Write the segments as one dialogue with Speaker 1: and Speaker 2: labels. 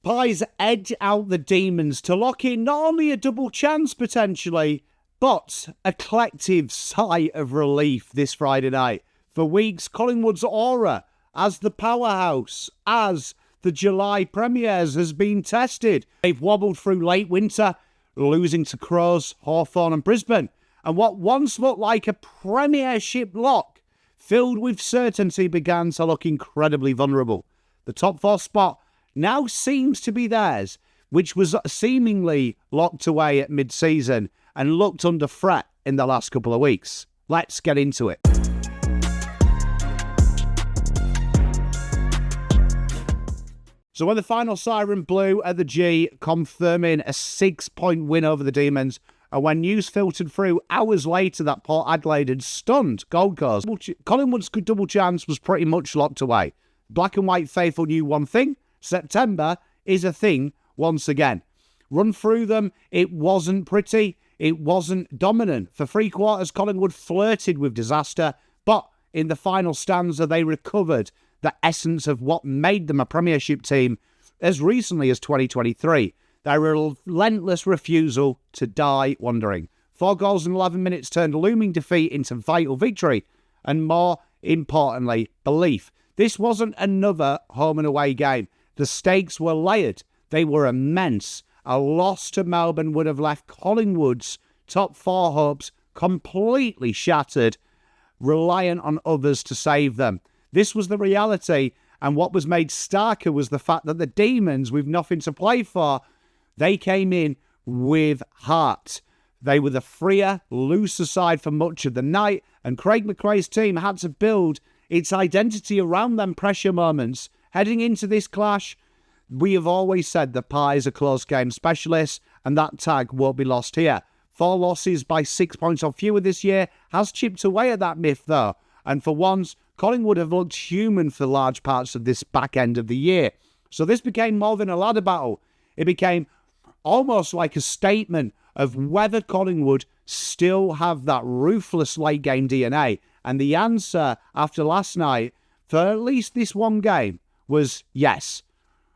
Speaker 1: Pies edge out the Demons to lock in not only a double chance potentially, but a collective sigh of relief this Friday night. For weeks, Collingwood's aura as the powerhouse, as the July premiers, has been tested. They've wobbled through late winter, losing to Crows, Hawthorn and Brisbane. And what once looked like a premiership lock, filled with certainty, began to look incredibly vulnerable. The top 4 spot now seems to be theirs, which was seemingly locked away at mid-season and looked under threat in the last couple of weeks. Let's get into it. So when the final siren blew at the G, confirming a 6-point win over the Demons, and when news filtered through hours later that Port Adelaide had stunned Gold Coast, Collingwood's double chance was pretty much locked away. Black and white faithful knew one thing: September is a thing once again. Run through them, it wasn't pretty, it wasn't dominant. For 3 quarters, Collingwood flirted with disaster, but in the final stanza they recovered the essence of what made them a premiership team as recently as 2023. Their relentless refusal to die wandering. 4 goals in 11 minutes turned looming defeat into vital victory, and more importantly, belief. This wasn't another home and away game. The stakes were layered. They were immense. A loss to Melbourne would have left Collingwood's top 4 hopes completely shattered, reliant on others to save them. This was the reality, and what was made starker was the fact that the Demons, with nothing to play for, they came in with heart. They were the freer, looser side for much of the night, and Craig McRae's team had to build its identity around them pressure moments. Heading into this clash, we have always said the Pies are close game specialists, and that tag won't be lost here. 4 losses by 6 points or fewer this year has chipped away at that myth though, and for once, Collingwood have looked human for large parts of this back end of the year. So this became more than a ladder battle. It became almost like a statement of whether Collingwood still have that ruthless late game DNA. And the answer after last night, for at least this one game, was yes.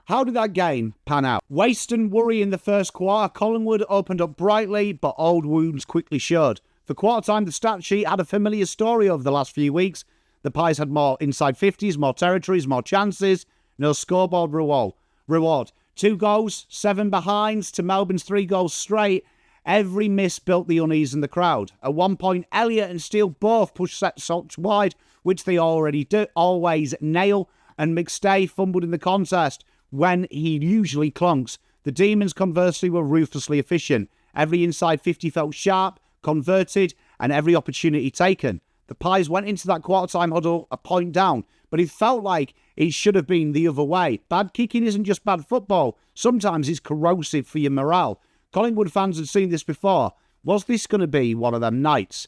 Speaker 1: How did that game pan out? Waste and worry in the first quarter. Collingwood opened up brightly, but old wounds quickly showed. For quarter time, the stat sheet had a familiar story over the last few weeks. The Pies had more inside 50s, more territories, more chances, no scoreboard reward. 2 goals, 7 behinds to Melbourne's 3 goals straight. Every miss built the unease in the crowd. At one point, Elliott and Steele both pushed sets wide, which they always nail, and McStay fumbled in the contest when he usually clunks. The Demons, conversely, were ruthlessly efficient. Every inside 50 felt sharp, converted, and every opportunity taken. The Pies went into that quarter-time huddle a point down, but it felt like it should have been the other way. Bad kicking isn't just bad football. Sometimes it's corrosive for your morale. Collingwood fans had seen this before. Was this going to be one of them nights?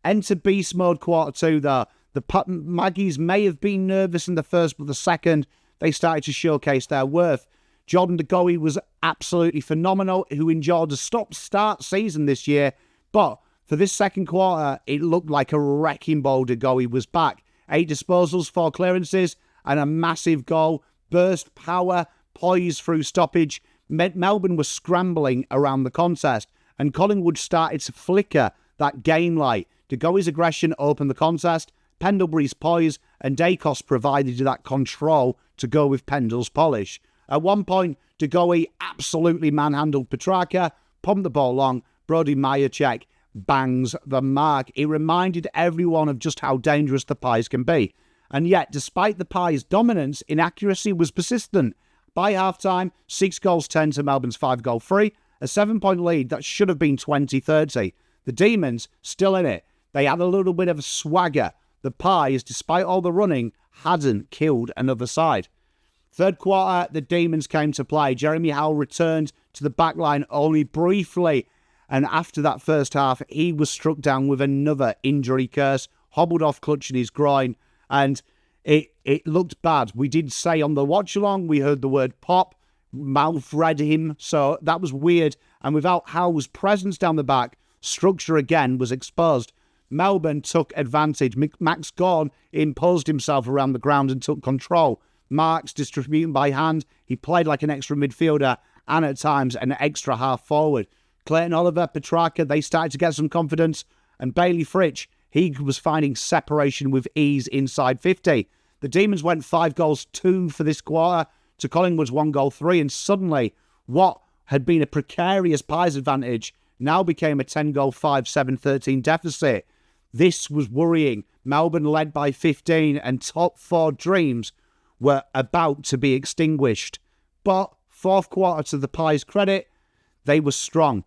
Speaker 1: Enter beast mode quarter 2 though. The Magpies may have been nervous in the first, but the second, they started to showcase their worth. Jordan de Goey was absolutely phenomenal, who enjoyed a stop-start season this year, but for this second quarter, it looked like a wrecking ball. De Goey was back. 8 disposals, 4 clearances, and a massive goal. Burst, power, poise through stoppage. Melbourne was scrambling around the contest, and Collingwood started to flicker that game light. De Goey's aggression opened the contest. Pendlebury's poise and Dacos provided that control to go with Pendle's polish. At one point, De Goey absolutely manhandled Petrarca, pumped the ball long. Brody Majacek bangs the mark. It reminded everyone of just how dangerous the Pies can be. And yet, despite the Pies' dominance, inaccuracy was persistent. By half-time, 6 goals 10 to Melbourne's 5-goal free, a 7-point lead that should have been 20-30. The Demons, still in it. They had a little bit of a swagger. The Pies, despite all the running, hadn't killed another side. Third quarter, the Demons came to play. Jeremy Howe returned to the back line only briefly, and after that first half, he was struck down with another injury curse, hobbled off clutching his groin, and it looked bad. We did say on the watch-along, we heard the word pop, mouth read him, so that was weird, and without Howe's presence down the back, structure again was exposed. Melbourne took advantage. Max Gawn imposed himself around the ground and took control. marks, distributing by hand. He played like an extra midfielder and at times an extra half forward. Clayton Oliver, Petrarca, they started to get some confidence. And Bailey Fritsch, he was finding separation with ease inside 50. The Demons went 5-2 for this quarter to Collingwood's 1-3. And suddenly, what had been a precarious Pies advantage now became a 10-goal 5-7-13 deficit. This was worrying. Melbourne led by 15 and top 4 dreams were about to be extinguished. But fourth quarter, to the Pies' credit, they were strong.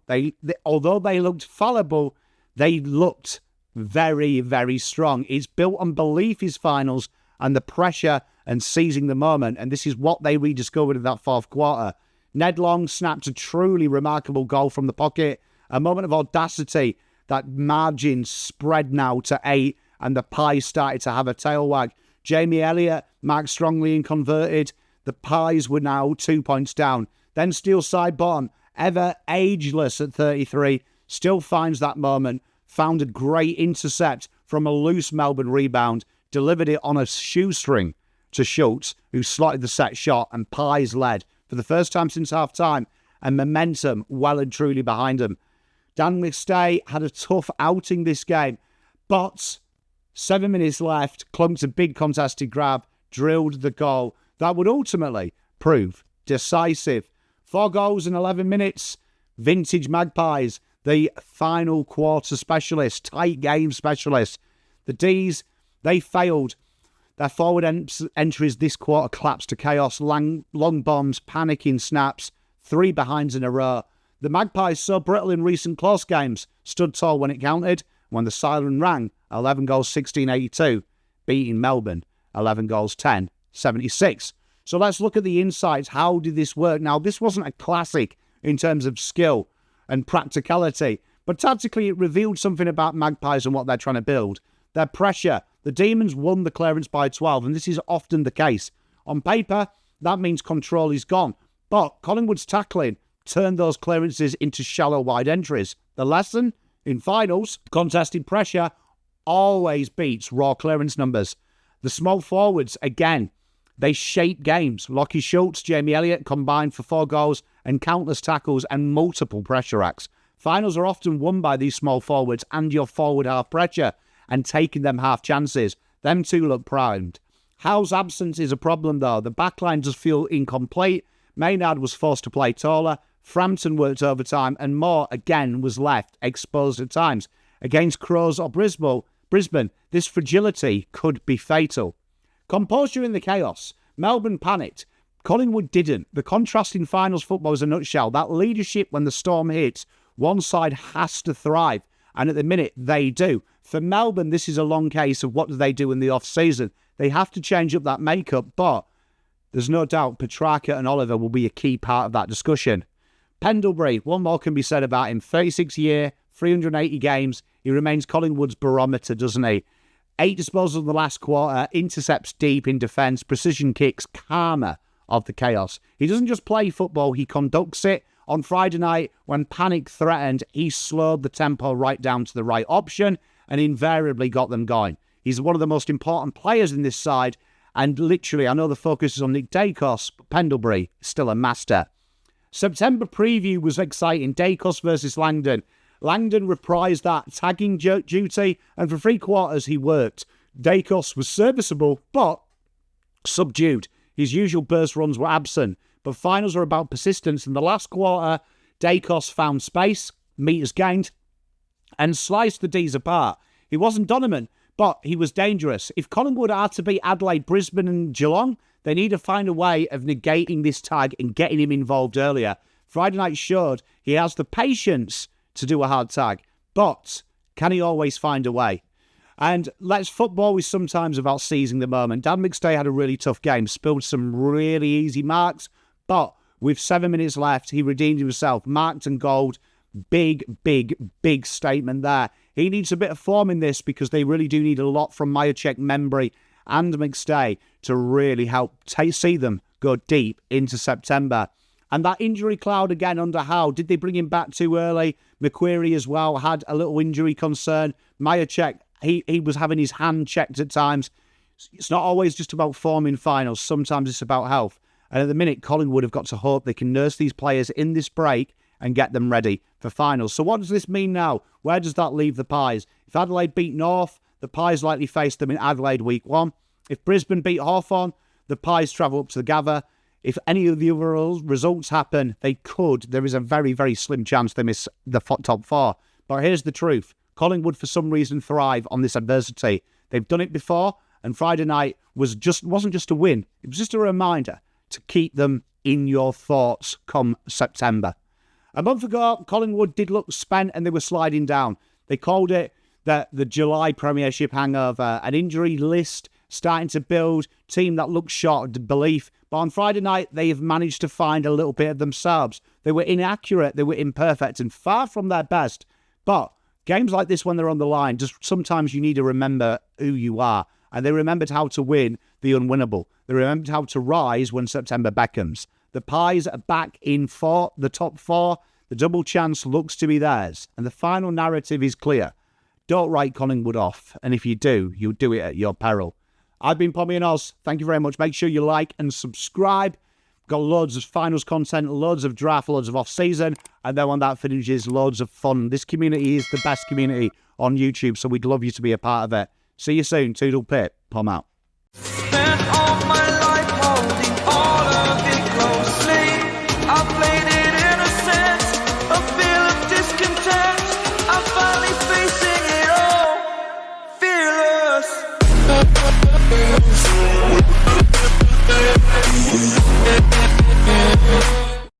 Speaker 1: Although they looked fallible, they looked very, very strong. It's built on belief, his finals, and the pressure and seizing the moment. And this is what they rediscovered in that fourth quarter. Ned Long snapped a truly remarkable goal from the pocket. A moment of audacity. That margin spread now to 8, and the Pies started to have a tail wag. Jamie Elliott marked strongly and converted. The Pies were now 2 points down. Then Steele Sidebottom, ever ageless at 33, still finds that moment, found a great intercept from a loose Melbourne rebound, delivered it on a shoestring to Schultz, who slotted the set shot, and Pies led for the first time since half-time, and momentum well and truly behind them. Dan McStay had a tough outing this game, but 7 minutes left, clunked a big contested grab, drilled the goal that would ultimately prove decisive. 4 goals in 11 minutes, vintage Magpies, the final quarter specialist, tight game specialist. The D's, they failed. Their forward entries this quarter collapsed to chaos, long bombs, panicking snaps, 3 behinds in a row. The Magpies, so brittle in recent close games, stood tall when it counted. When the siren rang, 11 goals, 16-82, beating Melbourne, 11 goals, 10-76. So let's look at the insights. How did this work? Now, this wasn't a classic in terms of skill and practicality, but tactically it revealed something about Magpies and what they're trying to build. Their pressure. The Demons won the clearance by 12, and this is often the case. On paper, that means control is gone. But Collingwood's tackling turned those clearances into shallow, wide entries. The lesson? In finals, contested pressure always beats raw clearance numbers. The small forwards, again, they shape games. Lockie Schultz, Jamie Elliott combined for 4 goals and countless tackles and multiple pressure acts. Finals are often won by these small forwards and your forward half pressure and taking them half chances. Them two look primed. Howe's absence is a problem though. The backline does feel incomplete. Maynard was forced to play taller. Frampton worked overtime, and Moore again was left exposed at times. Against Crows or Brisbane, this fragility could be fatal. Composure in the chaos. Melbourne panicked. Collingwood didn't. The contrast in finals football is a nutshell. That leadership when the storm hits, one side has to thrive, and at the minute they do. For Melbourne, this is a long case of what do they do in the off-season. They have to change up that makeup, but there's no doubt Petrarca and Oliver will be a key part of that discussion. Pendlebury, one more can be said about him. 36 year, 380 games. He remains Collingwood's barometer, doesn't he? 8 disposals in the last quarter, intercepts deep in defence, precision kicks, calmer of the chaos. He doesn't just play football, he conducts it. On Friday night, when panic threatened, he slowed the tempo right down to the right option and invariably got them going. He's one of the most important players in this side, and literally, I know the focus is on Nick Dacos, but Pendlebury is still a master. September preview was exciting. Dacos versus Langdon. Langdon reprised that tagging duty, and for 3 quarters he worked. Dacos was serviceable, but subdued. His usual burst runs were absent, but finals are about persistence. In the last quarter, Dacos found space, metres gained, and sliced the D's apart. He wasn't dominant, but he was dangerous. If Collingwood are to beat Adelaide, Brisbane and Geelong, they need to find a way of negating this tag and getting him involved earlier. Friday night showed he has the patience to do a hard tag, but can he always find a way? And football is sometimes about seizing the moment. Dan McStay had a really tough game, spilled some really easy marks, but with 7 minutes left, he redeemed himself, marked and gold. Big, big, big statement there. He needs a bit of form in this because they really do need a lot from Myercheck, Membry and McStay to really help see them go deep into September. And that injury cloud again under Howe. Did they bring him back too early? McQuarrie as well had a little injury concern. Myercheck, he was having his hand checked at times. It's not always just about form in finals. Sometimes it's about health. And at the minute, Collingwood have got to hope they can nurse these players in this break and get them ready for finals. So what does this mean now? Where does that leave the Pies? If Adelaide beat North, the Pies likely face them in Adelaide week 1. If Brisbane beat Hawthorn, the Pies travel up to the Gather. If any of the other results happen, there is a very, very slim chance they miss the top 4. But here's the truth. Collingwood, for some reason, thrive on this adversity. They've done it before, and Friday night wasn't just a win. It was just a reminder to keep them in your thoughts come September. A month ago, Collingwood did look spent and they were sliding down. They called it the July Premiership hangover, an injury list starting to build, team that looked short of belief. But on Friday night, they have managed to find a little bit of themselves. They were inaccurate, they were imperfect, and far from their best. But games like this, when they're on the line, just sometimes you need to remember who you are. And they remembered how to win the unwinnable. They remembered how to rise when September beckons. The Pies are back in the top 4. The double chance looks to be theirs. And the final narrative is clear. Don't write Collingwood off. And if you do, you'll do it at your peril. I've been PommyInOz. Thank you very much. Make sure you like and subscribe. Got loads of finals content, loads of draft, loads of off-season. And then when that finishes, loads of fun. This community is the best community on YouTube, so we'd love you to be a part of it. See you soon. Toodle pip. Pom out.